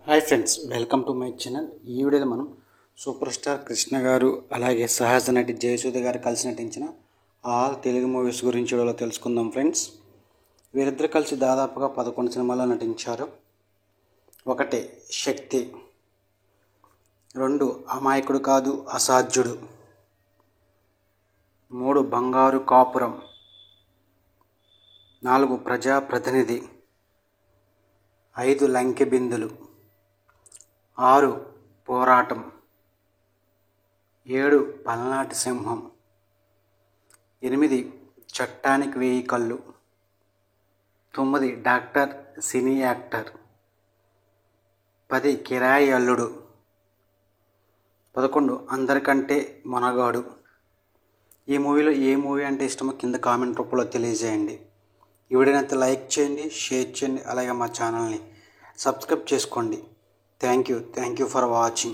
Hi friends, welcome to my channel. ఈ వీడియోలో మనం సూపర్ స్టార్ కృష్ణ గారు అలాగే సహజ నటి జయసుధ గారు కలిసి నటించిన ఆల్ తెలుగు మూవీస్ గురించి వీడియోలో తెలుసుకుందాం ఫ్రెండ్స్. వీరిద్దరు కలిసి దాదాపుగా 11 సినిమాల్లో నటించారు. 1 శక్తి, 2 అమాయకుడు కాదు అసాధ్యుడు, 3 బంగారు కాపురం, 4 ప్రజాప్రతినిధి, 5 లంకె బిందులు, 6 పోరాటం, 7 పల్నాటి సింహం, 8 చట్టానికి 1000 కళ్ళు, 9 డాక్టర్ సినీ యాక్టర్, 10 కిరాయి అల్లుడు, 11 అందరికంటే మొనగాడు. ఈ మూవీలో ఏ మూవీ అంటే ఇష్టమో కింద కామెంట్ రూపంలో తెలియజేయండి. ఈ వీడియోని లైక్ చేయండి, షేర్ చేయండి, అలాగే మా ఛానల్ని సబ్స్క్రైబ్ చేసుకోండి. Thank you for watching.